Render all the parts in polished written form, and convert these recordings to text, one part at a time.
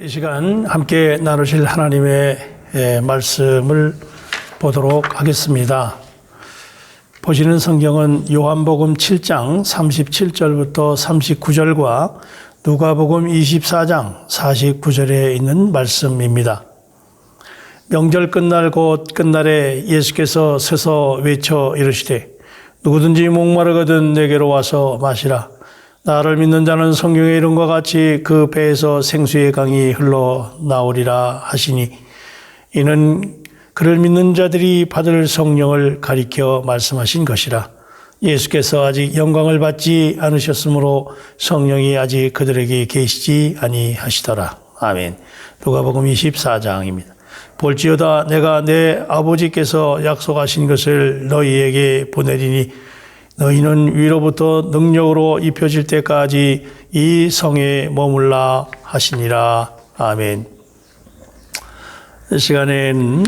이 시간 함께 나누실 하나님의 말씀을 보도록 하겠습니다. 보시는 성경은 요한복음 7장 37절부터 39절과 누가복음 24장 49절에 있는 말씀입니다. 명절 끝날 곧 끝날에 예수께서 서서 외쳐 이르시되 누구든지 목마르거든 내게로 와서 마시라. 나를 믿는 자는 성경의 이름과 같이 그 배에서 생수의 강이 흘러나오리라 하시니 이는 그를 믿는 자들이 받을 성령을 가리켜 말씀하신 것이라. 예수께서 아직 영광을 받지 않으셨으므로 성령이 아직 그들에게 계시지 아니하시더라. 아멘. 누가복음 24장입니다. 볼지어다 내가 내 아버지께서 약속하신 것을 너희에게 보내리니 너희는 위로부터 능력으로 입혀질 때까지 이 성에 머물라 하시니라. 아멘. 이 시간에는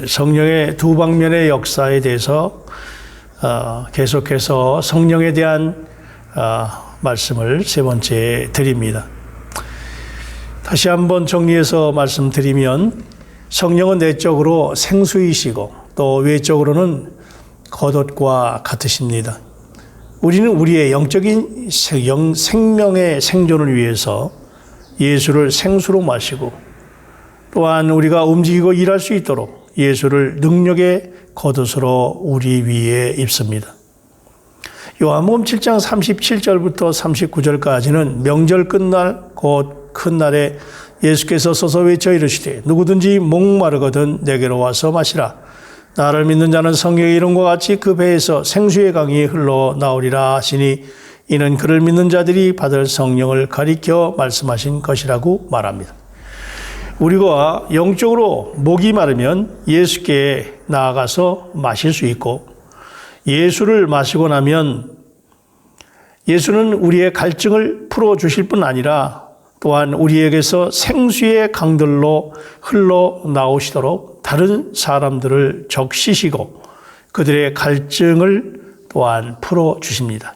성령의 두 방면의 역사에 대해서 계속해서 성령에 대한 말씀을 세 번째 드립니다. 다시 한번 정리해서 말씀드리면 성령은 내적으로 생수이시고 또 외적으로는 겉옷과 같으십니다. 우리는 우리의 영적인 생명의 생존을 위해서 예수를 생수로 마시고 또한 우리가 움직이고 일할 수 있도록 예수를 능력의 겉옷으로 우리 위에 입습니다. 요한복음 7장 37절부터 39절까지는 명절 끝날 곧 큰 날에 예수께서 서서 외쳐 이르시되 누구든지 목마르거든 내게로 와서 마시라. 나를 믿는 자는 성경의 이름과 같이 그 배에서 생수의 강이 흘러나오리라 하시니 이는 그를 믿는 자들이 받을 성령을 가리켜 말씀하신 것이라고 말합니다. 우리가 영적으로 목이 마르면 예수께 나아가서 마실 수 있고 예수를 마시고 나면 예수는 우리의 갈증을 풀어주실 뿐 아니라 또한 우리에게서 생수의 강들로 흘러나오시도록 다른 사람들을 적시시고 그들의 갈증을 또한 풀어주십니다.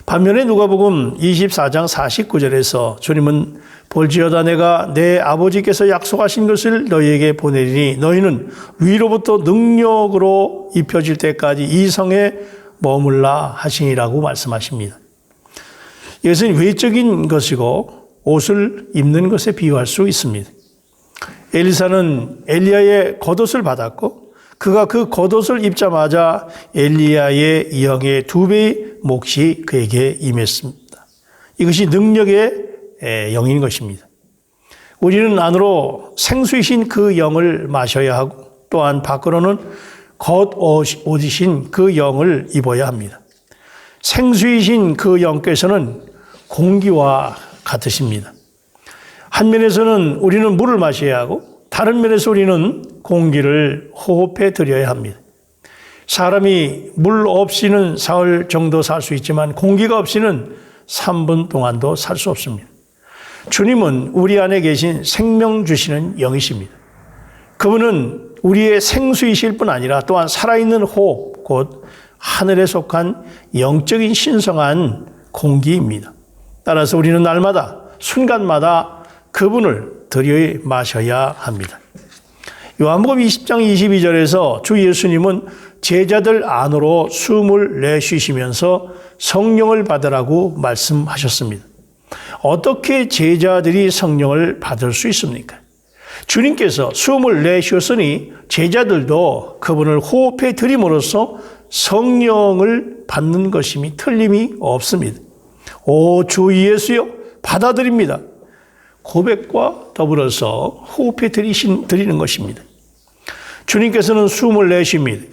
반면에 누가복음 24장 49절에서 주님은 볼지어다 내가 내 아버지께서 약속하신 것을 너희에게 보내리니 너희는 위로부터 능력으로 입혀질 때까지 이 성에 머물라 하시니라고 말씀하십니다. 이것은 외적인 것이고 옷을 입는 것에 비유할 수 있습니다. 엘리사는 엘리야의 겉옷을 받았고 그가 그 겉옷을 입자마자 엘리야의 영의 2배의 몫이 그에게 임했습니다. 이것이 능력의 영인 것입니다. 우리는 안으로 생수이신 그 영을 마셔야 하고 또한 밖으로는 겉옷이신 그 영을 입어야 합니다. 생수이신 그 영께서는 공기와 같으십니다. 한 면에서는 우리는 물을 마셔야 하고 다른 면에서 우리는 공기를 호흡해 드려야 합니다. 사람이 물 없이는 사흘 정도 살 수 있지만 공기가 없이는 3분 동안도 살 수 없습니다. 주님은 우리 안에 계신 생명 주시는 영이십니다. 그분은 우리의 생수이실 뿐 아니라 또한 살아있는 호흡, 곧 하늘에 속한 영적인 신성한 공기입니다. 따라서 우리는 날마다 순간마다 그분을 들여 마셔야 합니다. 요한복음 20장 22절에서 주 예수님은 제자들 안으로 숨을 내쉬시면서 성령을 받으라고 말씀하셨습니다. 어떻게 제자들이 성령을 받을 수 있습니까? 주님께서 숨을 내쉬었으니 제자들도 그분을 호흡해 들임으로써 성령을 받는 것임이 틀림이 없습니다. 오 주 예수여 받아들입니다. 고백과 더불어서 호흡해 드리는 것입니다. 주님께서는 숨을 내쉽니다.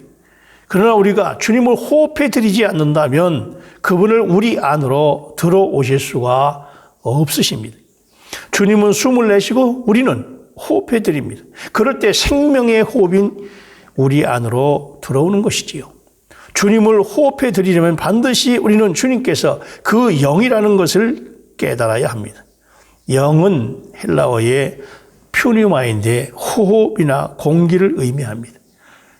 그러나 우리가 주님을 호흡해 드리지 않는다면 그분을 우리 안으로 들어오실 수가 없으십니다. 주님은 숨을 내쉬고 우리는 호흡해 드립니다. 그럴 때 생명의 호흡인 우리 안으로 들어오는 것이지요. 주님을 호흡해 드리려면 반드시 우리는 주님께서 그 영이라는 것을 깨달아야 합니다. 영은 헬라어의 퓨니마인데 호흡이나 공기를 의미합니다.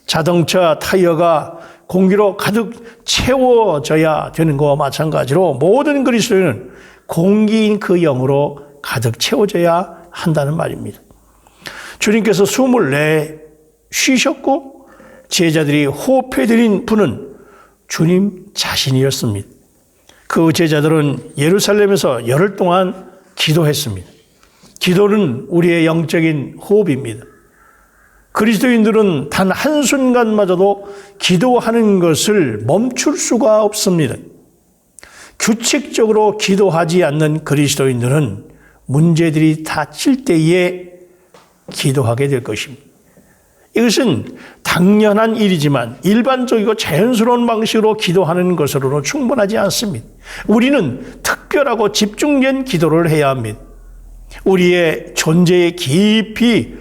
자동차 타이어가 공기로 가득 채워져야 되는 것과 마찬가지로 모든 그리스도인은 공기인 그 영으로 가득 채워져야 한다는 말입니다. 주님께서 숨을 내쉬셨고 제자들이 호흡해드린 분은 주님 자신이었습니다. 그 제자들은 예루살렘에서 열흘 동안 기도했습니다. 기도는 우리의 영적인 호흡입니다. 그리스도인들은 단 한순간마저도 기도하는 것을 멈출 수가 없습니다. 규칙적으로 기도하지 않는 그리스도인들은 문제들이 닥칠 때에 기도하게 될 것입니다. 이것은 당연한 일이지만 일반적이고 자연스러운 방식으로 기도하는 것으로는 충분하지 않습니다. 우리는 특별하고 집중된 기도를 해야 합니다. 우리의 존재에 깊이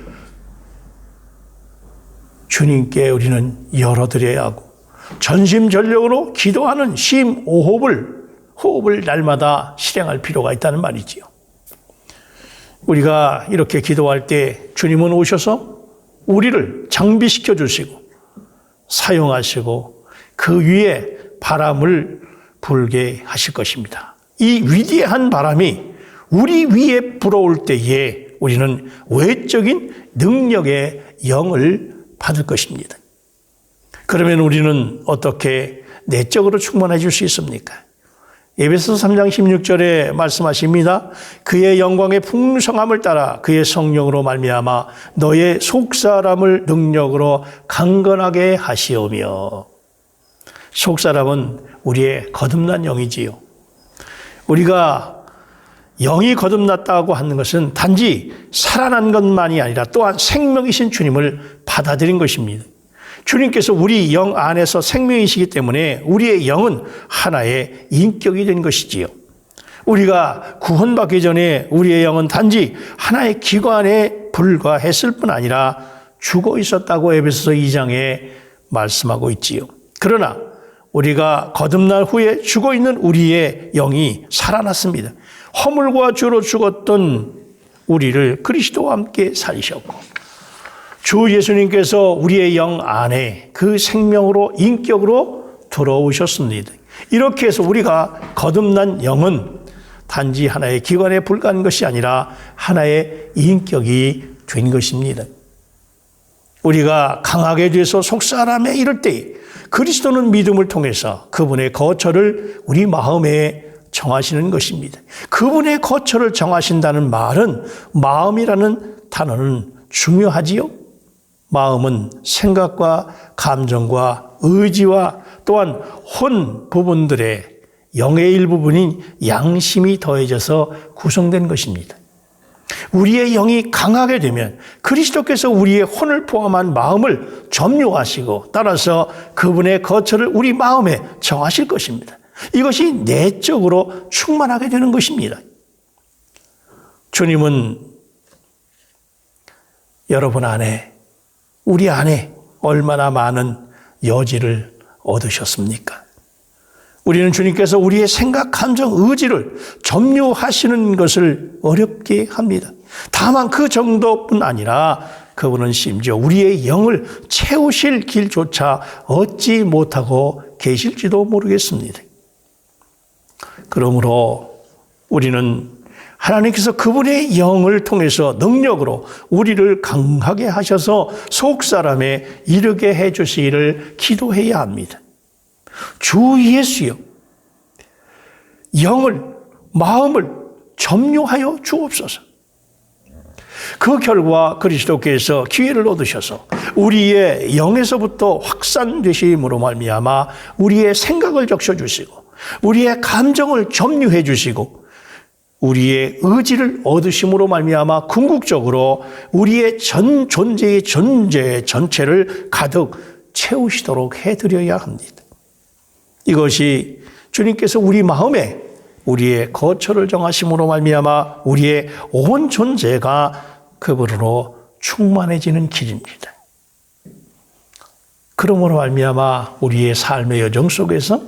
주님께 우리는 열어드려야 하고 전심전력으로 기도하는 호흡을 날마다 실행할 필요가 있다는 말이지요. 우리가 이렇게 기도할 때 주님은 오셔서 우리를 장비시켜 주시고 사용하시고 그 위에 바람을 불게 하실 것입니다. 이 위대한 바람이 우리 위에 불어올 때에 우리는 외적인 능력의 영을 받을 것입니다. 그러면 우리는 어떻게 내적으로 충만해질 수 있습니까? 에베소서 3장 16절에 말씀하십니다. 그의 영광의 풍성함을 따라 그의 성령으로 말미암아 너의 속사람을 능력으로 강건하게 하시오며. 속사람은 우리의 거듭난 영이지요. 우리가 영이 거듭났다고 하는 것은 단지 살아난 것만이 아니라 또한 생명이신 주님을 받아들인 것입니다. 주님께서 우리 영 안에서 생명이시기 때문에 우리의 영은 하나의 인격이 된 것이지요. 우리가 구원받기 전에 우리의 영은 단지 하나의 기관에 불과했을 뿐 아니라 죽어 있었다고 에베소서 2장에 말씀하고 있지요. 그러나 우리가 거듭날 후에 죽어 있는 우리의 영이 살아났습니다. 허물과 죄로 죽었던 우리를 그리스도와 함께 살리셨고 주 예수님께서 우리의 영 안에 그 생명으로 인격으로 들어오셨습니다. 이렇게 해서 우리가 거듭난 영은 단지 하나의 기관에 불과한 것이 아니라 하나의 인격이 된 것입니다. 우리가 강하게 돼서 속사람에 이를 때 그리스도는 믿음을 통해서 그분의 거처를 우리 마음에 정하시는 것입니다. 그분의 거처를 정하신다는 말은 마음이라는 단어는 중요하지요. 마음은 생각과 감정과 의지와 또한 혼 부분들의 영의 일부분인 양심이 더해져서 구성된 것입니다. 우리의 영이 강하게 되면 그리스도께서 우리의 혼을 포함한 마음을 점유하시고 따라서 그분의 거처를 우리 마음에 정하실 것입니다. 이것이 내적으로 충만하게 되는 것입니다. 주님은 여러분 안에 우리 안에 얼마나 많은 여지를 얻으셨습니까? 우리는 주님께서 우리의 생각, 감정, 의지를 점유하시는 것을 어렵게 합니다. 다만 그 정도뿐 아니라 그분은 심지어 우리의 영을 채우실 길조차 얻지 못하고 계실지도 모르겠습니다. 그러므로 우리는 하나님께서 그분의 영을 통해서 능력으로 우리를 강하게 하셔서 속사람에 이르게 해주시기를 기도해야 합니다. 주 예수여, 영을, 마음을 점유하여 주옵소서. 그 결과 그리스도께서 기회를 얻으셔서 우리의 영에서부터 확산되심으로 말미암아 우리의 생각을 적셔주시고 우리의 감정을 점유해 주시고 우리의 의지를 얻으심으로 말미암아 궁극적으로 우리의 전 존재의 존재 전체를 가득 채우시도록 해드려야 합니다. 이것이 주님께서 우리 마음에 우리의 거처를 정하심으로 말미암아 우리의 온 존재가 그분으로 충만해지는 길입니다. 그러므로 말미암아 우리의 삶의 여정 속에서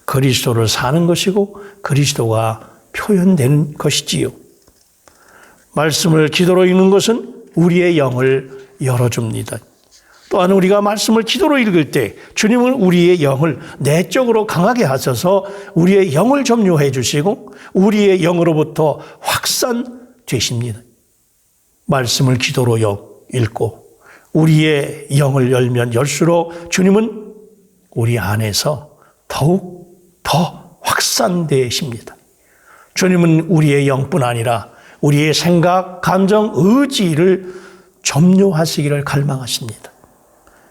그리스도를 사는 것이고 그리스도가 표현되는 것이지요. 말씀을 기도로 읽는 것은 우리의 영을 열어줍니다. 또한 우리가 말씀을 기도로 읽을 때 주님은 우리의 영을 내적으로 강하게 하셔서 우리의 영을 점유해 주시고 우리의 영으로부터 확산되십니다. 말씀을 기도로 읽고 우리의 영을 열면 열수록 주님은 우리 안에서 더욱 더 확산되십니다. 주님은 우리의 영뿐 아니라 우리의 생각, 감정, 의지를 점유하시기를 갈망하십니다.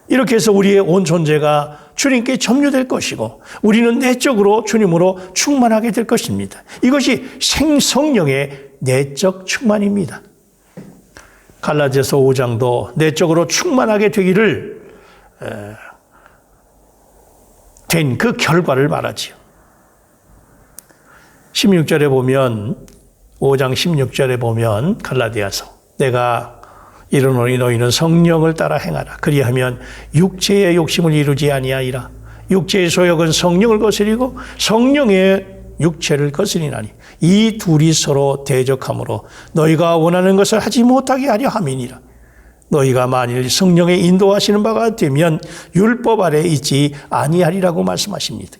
이렇게 해서 우리의 온 존재가 주님께 점유될 것이고 우리는 내적으로 주님으로 충만하게 될 것입니다. 이것이 성령의 내적 충만입니다. 갈라디아서 5장도 내적으로 충만하게 되기를 된 그 결과를 말하지요. 16절에 보면 5장 16절에 보면 갈라디아서 내가 이르노니 너희는 성령을 따라 행하라. 그리하면 육체의 욕심을 이루지 아니하리라. 육체의 소욕은 성령을 거스리고 성령의 육체를 거스리나니 이 둘이 서로 대적하므로 너희가 원하는 것을 하지 못하게 하려 함이니라. 너희가 만일 성령의 인도하시는 바가 되면 율법 아래 있지 아니하리라고 말씀하십니다.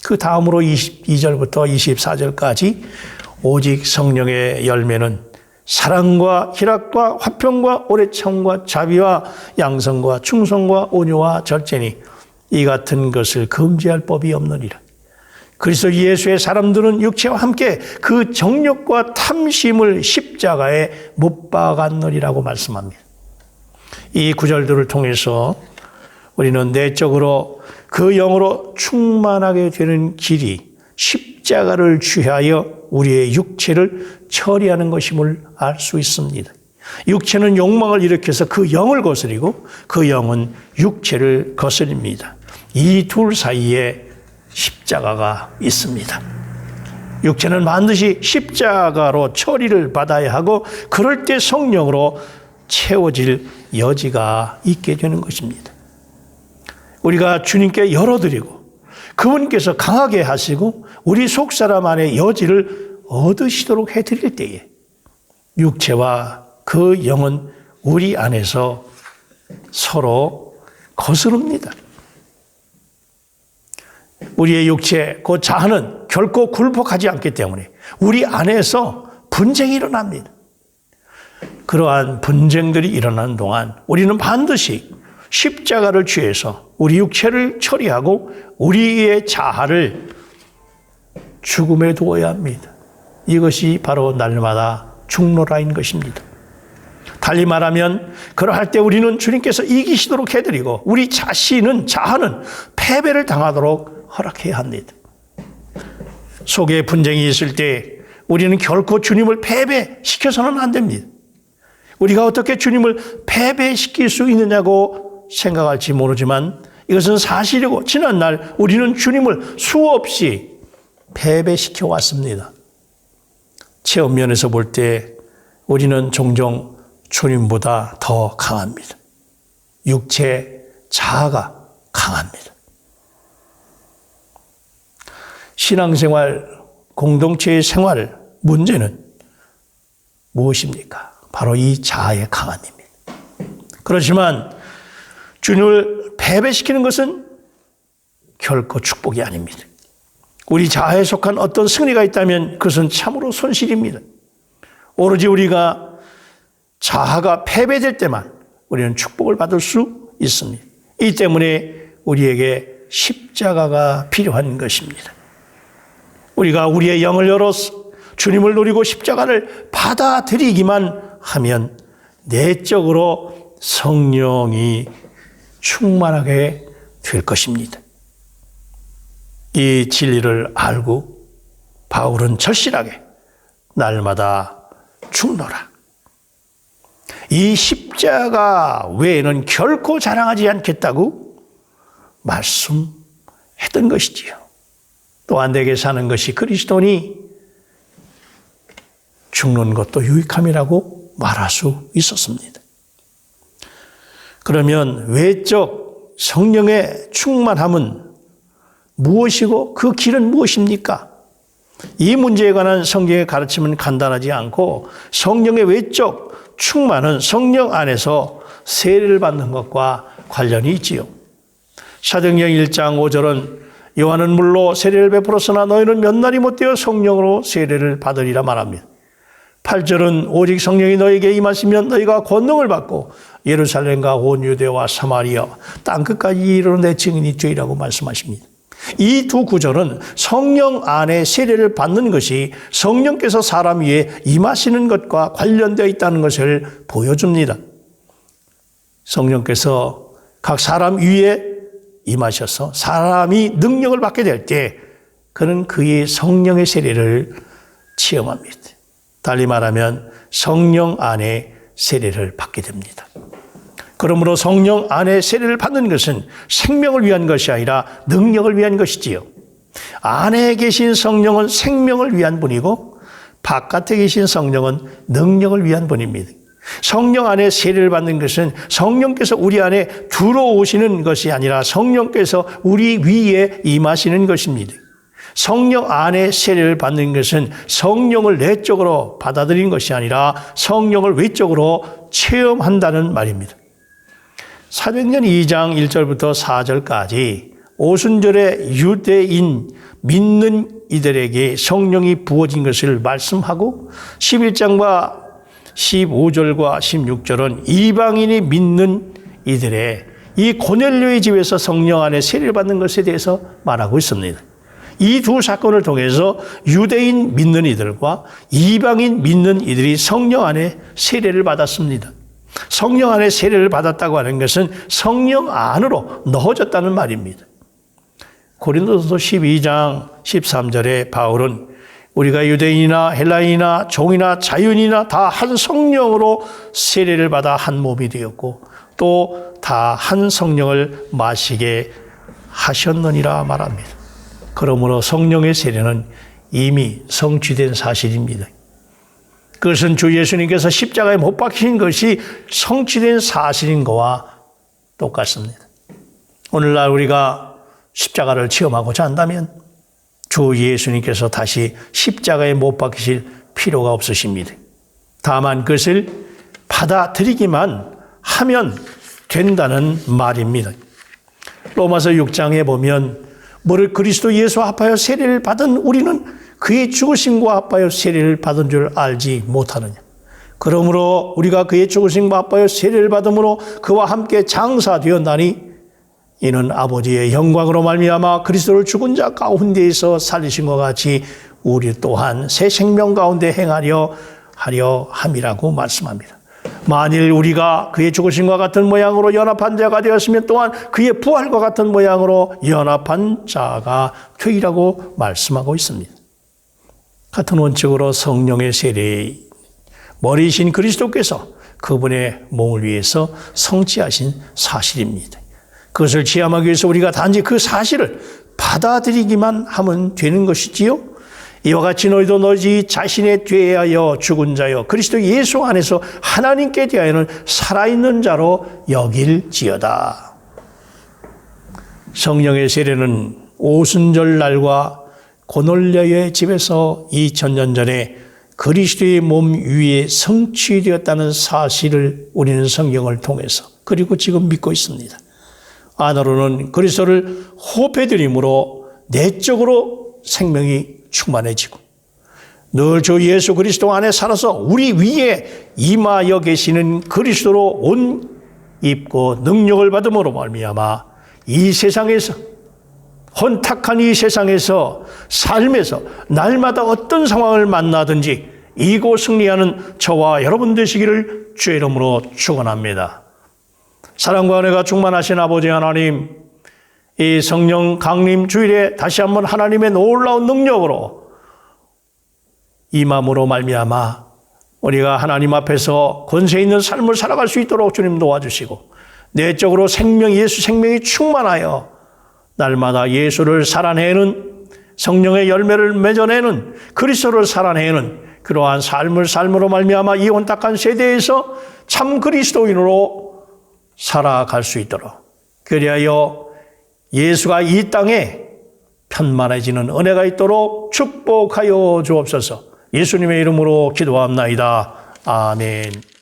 그 다음으로 22절부터 24절까지 오직 성령의 열매는 사랑과 희락과 화평과 오래 참과 자비와 양성과 충성과 온유와 절제니 이 같은 것을 금지할 법이 없느니라. 그리스도 예수의 사람들은 육체와 함께 그 정욕과 탐심을 십자가에 못 박았느니라고 말씀합니다. 이 구절들을 통해서 우리는 내적으로 그 영으로 충만하게 되는 길이 십자가를 취하여 우리의 육체를 처리하는 것임을 알 수 있습니다. 육체는 욕망을 일으켜서 그 영을 거스리고 그 영은 육체를 거스립니다. 이 둘 사이에 십자가가 있습니다. 육체는 반드시 십자가로 처리를 받아야 하고 그럴 때 성령으로 채워질 여지가 있게 되는 것입니다. 우리가 주님께 열어드리고 그분께서 강하게 하시고 우리 속사람 안에 여지를 얻으시도록 해드릴 때에 육체와 그 영은 우리 안에서 서로 거스릅니다. 우리의 육체, 그 자아는 결코 굴복하지 않기 때문에 우리 안에서 분쟁이 일어납니다. 그러한 분쟁들이 일어나는 동안 우리는 반드시 십자가를 취해서 우리 육체를 처리하고 우리의 자아를 죽음에 두어야 합니다. 이것이 바로 날마다 죽노라인 것입니다. 달리 말하면 그러할 때 우리는 주님께서 이기시도록 해드리고 우리 자아는 패배를 당하도록 허락해야 합니다. 속에 분쟁이 있을 때 우리는 결코 주님을 패배시켜서는 안 됩니다. 우리가 어떻게 주님을 패배시킬 수 있느냐고 생각할지 모르지만 이것은 사실이고 지난날 우리는 주님을 수없이 패배시켜 왔습니다. 체험면에서 볼 때 우리는 종종 주님보다 더 강합니다. 육체 자아가 강합니다. 신앙생활, 공동체의 생활 문제는 무엇입니까? 바로 이 자아의 강함입니다. 그렇지만 주님을 패배시키는 것은 결코 축복이 아닙니다. 우리 자아에 속한 어떤 승리가 있다면 그것은 참으로 손실입니다. 오로지 우리가 자아가 패배될 때만 우리는 축복을 받을 수 있습니다. 이 때문에 우리에게 십자가가 필요한 것입니다. 우리가 우리의 영을 열어서 주님을 누리고 십자가를 받아들이기만 하면 내적으로 성령이 충만하게 될 것입니다. 이 진리를 알고 바울은 절실하게 날마다 죽노라. 이 십자가 외에는 결코 자랑하지 않겠다고 말씀했던 것이지요. 또한 내게 사는 것이 그리스도니 죽는 것도 유익함이라고 말할 수 있었습니다. 그러면 외적 성령의 충만함은 무엇이고 그 길은 무엇입니까? 이 문제에 관한 성경의 가르침은 간단하지 않고 성령의 외적 충만은 성령 안에서 세례를 받는 것과 관련이 있지요. 사도행전 1장 5절은 요한은 물로 세례를 베풀었으나 너희는 몇 날이 못되어 성령으로 세례를 받으리라 말합니다. 8절은 오직 성령이 너에게 임하시면 너희가 권능을 받고 예루살렘과 온 유대와 사마리아 땅끝까지 이르러 내 증인이 되리라고 말씀하십니다. 이 두 구절은 성령 안에 세례를 받는 것이 성령께서 사람 위에 임하시는 것과 관련되어 있다는 것을 보여줍니다. 성령께서 각 사람 위에 임하셔서 사람이 능력을 받게 될 때 그는 그의 성령의 세례를 체험합니다. 달리 말하면 성령 안에 세례를 받게 됩니다. 그러므로 성령 안에 세례를 받는 것은 생명을 위한 것이 아니라 능력을 위한 것이지요. 안에 계신 성령은 생명을 위한 분이고 바깥에 계신 성령은 능력을 위한 분입니다. 성령 안에 세례를 받는 것은 성령께서 우리 안에 들어오시는 것이 아니라 성령께서 우리 위에 임하시는 것입니다. 성령 안에 세례를 받는 것은 성령을 내적으로 받아들인 것이 아니라 성령을 외적으로 체험한다는 말입니다. 사도행전 2장 1절부터 4절까지 오순절에 유대인 믿는 이들에게 성령이 부어진 것을 말씀하고 11장과 15절과 16절은 이방인이 믿는 이들의 이 고넬료의 집에서 성령 안에 세례를 받는 것에 대해서 말하고 있습니다. 이 두 사건을 통해서 유대인 믿는 이들과 이방인 믿는 이들이 성령 안에 세례를 받았습니다. 성령 안에 세례를 받았다고 하는 것은 성령 안으로 넣어졌다는 말입니다. 고린도서 12장 13절에 바울은 우리가 유대인이나 헬라인이나 종이나 자유인이나 다 한 성령으로 세례를 받아 한 몸이 되었고 또 다 한 성령을 마시게 하셨느니라 말합니다. 그러므로 성령의 세례는 이미 성취된 사실입니다. 그것은 주 예수님께서 십자가에 못 박히신 것이 성취된 사실인 것과 똑같습니다. 오늘날 우리가 십자가를 체험하고자 한다면 주 예수님께서 다시 십자가에 못 박히실 필요가 없으십니다. 다만 그것을 받아들이기만 하면 된다는 말입니다. 로마서 6장에 보면 뭐를 그리스도 예수와 합하여 세례를 받은 우리는 그의 죽으심과 합하여 세례를 받은 줄 알지 못하느냐. 그러므로 우리가 그의 죽으심과 합하여 세례를 받음으로 그와 함께 장사되었나니 이는 아버지의 영광으로 말미암아 그리스도를 죽은 자 가운데에서 살리신 것 같이 우리 또한 새 생명 가운데 행하려 함이라고 말씀합니다. 만일 우리가 그의 죽으심과 같은 모양으로 연합한 자가 되었으면 또한 그의 부활과 같은 모양으로 연합한 자가 되리라고 말씀하고 있습니다. 같은 원칙으로 성령의 세례의 머리이신 그리스도께서 그분의 몸을 위해서 성취하신 사실입니다. 그것을 체험하기 위해서 우리가 단지 그 사실을 받아들이기만 하면 되는 것이지요. 이와 같이 너희도 너희 자신에 대하여 죽은 자여 그리스도 예수 안에서 하나님께 대하여는 살아있는 자로 여길지어다. 성령의 세례는 오순절 날과 고넬료의 집에서 2000년 전에 그리스도의 몸 위에 성취되었다는 사실을 우리는 성경을 통해서 그리고 지금 믿고 있습니다. 안으로는 그리스도를 호흡해드림으로 내적으로 생명이 충만해지고 늘 주 예수 그리스도 안에 살아서 우리 위에 임하여 계시는 그리스도로 옷 입고 능력을 받음으로 말미암아 이 세상에서 혼탁한 이 세상에서 삶에서 날마다 어떤 상황을 만나든지 이고 승리하는 저와 여러분 되시기를 주의 이름으로 축원합니다. 사랑과 은혜가 충만하신 아버지 하나님, 이 성령 강림 주일에 다시 한번 하나님의 놀라운 능력으로 임함으로 말미암아 우리가 하나님 앞에서 권세 있는 삶을 살아갈 수 있도록 주님 도와주시고 내적으로 예수 생명이 충만하여 날마다 예수를 살아내는 성령의 열매를 맺어내는 그리스도를 살아내는 그러한 삶으로 말미암아 이 혼탁한 세대에서 참 그리스도인으로 살아갈 수 있도록 그리하여 예수가 이 땅에 편만해지는 은혜가 있도록 축복하여 주옵소서. 예수님의 이름으로 기도합나이다. 아멘.